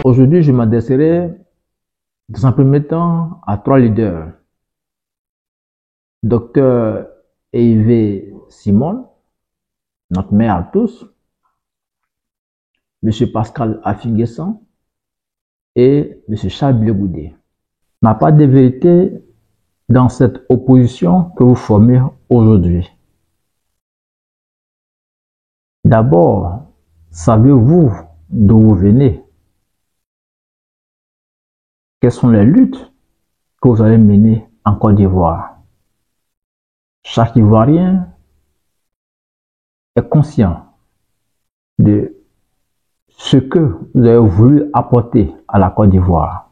Aujourd'hui, je m'adresserai dans un premier temps à trois leaders. Docteur Hervé Simon, notre maire à tous, Monsieur Pascal Affinguessan et Monsieur Charles Goudet. Il n'y a pas de vérité dans cette opposition que vous formez aujourd'hui. D'abord, savez-vous d'où vous venez? Quelles sont les luttes que vous allez mener en Côte d'Ivoire? Chaque Ivoirien est conscient de ce que vous avez voulu apporter à la Côte d'Ivoire.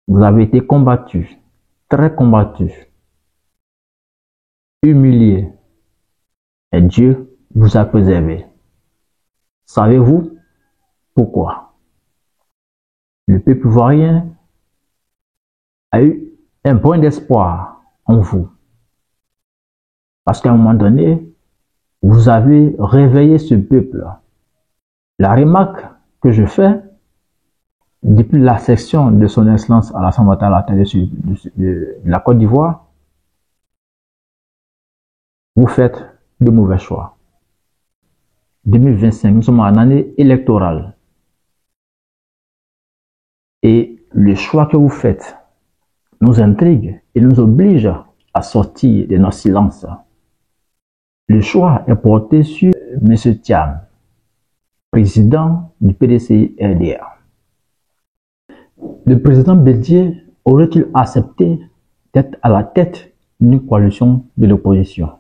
Vous avez été combattu, très combattu, humilié, et Dieu vous a préservé. Savez-vous pourquoi? Le peuple ivoirien a eu un brin d'espoir en vous. Parce qu'à un moment donné, vous avez réveillé ce peuple. La remarque que je fais, depuis la section de son excellence à l'Assemblée de la Côte d'Ivoire, vous faites de mauvais choix. 2025, nous sommes en année électorale. Et le choix que vous faites nous intrigue et nous oblige à sortir de notre silence. Le choix est porté sur M. Thiam, président du PDCI-RDA. Le président Bédié aurait-il accepté d'être à la tête d'une coalition de l'opposition?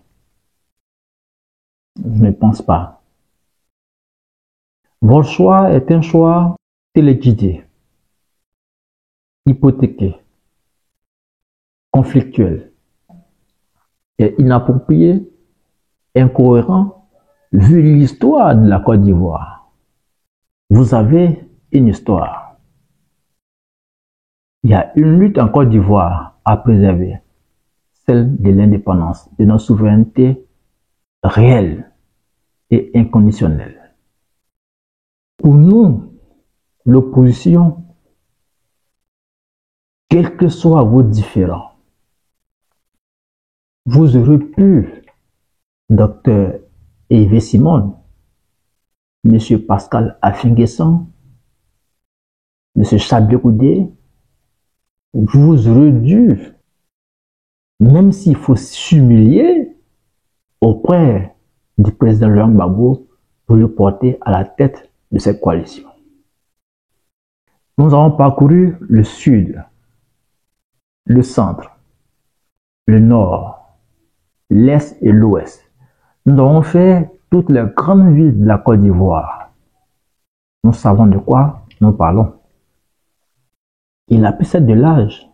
Je ne pense pas. Votre choix est un choix téléguidé, hypothéqué, conflictuel et inapproprié, incohérent vu l'histoire de la Côte d'Ivoire. Vous avez une histoire. Il y a une lutte en Côte d'Ivoire à préserver, celle de l'indépendance, de notre souveraineté réelle et inconditionnelle. Pour nous, l'opposition, quels que soient vos différends, vous aurez pu, Docteur Hervé Simon, Monsieur Pascal Affinguessan, Monsieur Charles Goudet, vous aurez dû, même s'il faut s'humilier auprès du président Laurent Gbagbo, pour le porter à la tête de cette coalition. Nous avons parcouru le sud, le centre, le nord, l'est et l'ouest. Nous avons fait toutes les grandes villes de la Côte d'Ivoire. Nous savons de quoi nous parlons. Il a pu être de l'âge,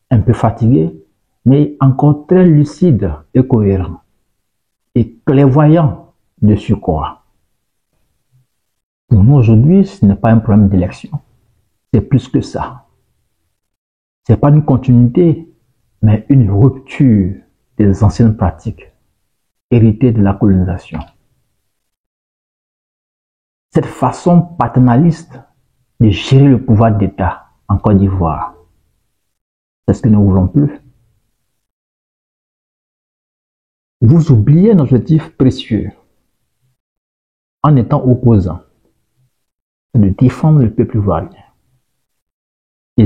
un peu fatigué, mais encore très lucide et cohérent, et clairvoyant de surcroît. Pour nous aujourd'hui, ce n'est pas un problème d'élection, c'est plus que ça. Ce n'est pas une continuité, mais une rupture des anciennes pratiques héritées de la colonisation. Cette façon paternaliste de gérer le pouvoir d'État en Côte d'Ivoire, c'est ce que nous ne voulons plus. Vous oubliez un objectif précieux en étant opposant, de défendre le peuple ivoirien. Et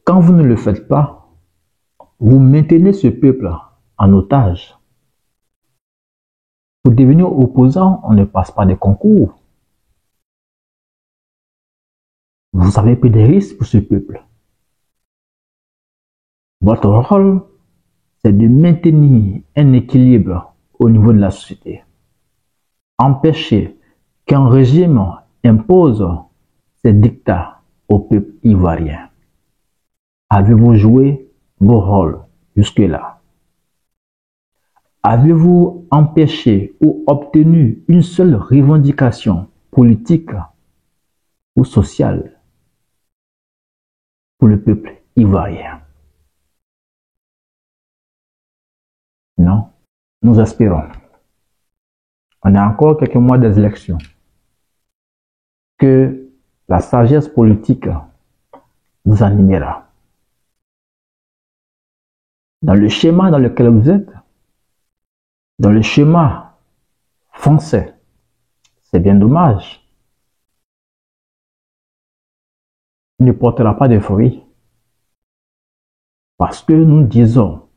quand vous ne le faites pas, vous maintenez ce peuple en otage. Pour devenir opposant, on ne passe pas des concours. Vous avez pris des risques pour ce peuple. Votre rôle, c'est de maintenir un équilibre au niveau de la société. Empêcher qu'un régime impose ses dictats au peuple ivoirien. Avez-vous joué vos rôles jusque-là? Avez-vous empêché ou obtenu une seule revendication politique ou sociale pour le peuple ivoirien? Non, nous espérons. On a encore quelques mois des élections. Que La sagesse politique vous animera. Dans le schéma dans lequel vous êtes, dans le schéma français, c'est bien dommage. Il ne portera pas de fruits. Parce que nous disons,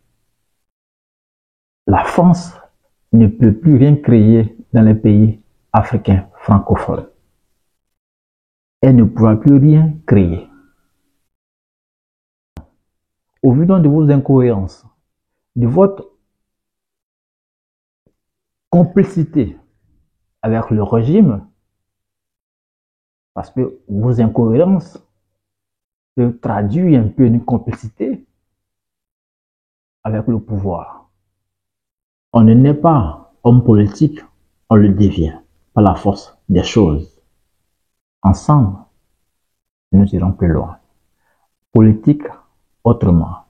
la France ne peut plus rien créer dans les pays africains francophones. Elle ne pourra plus rien créer. Au vu donc de vos incohérences, de votre complicité avec le régime, parce que vos incohérences peuvent traduire un peu une complicité avec le pouvoir. On ne naît pas homme politique, on le devient par la force des choses. Ensemble, nous irons plus loin. Politique autrement.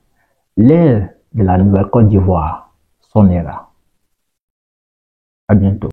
L'ère de la Nouvelle Côte d'Ivoire sonnera. À bientôt.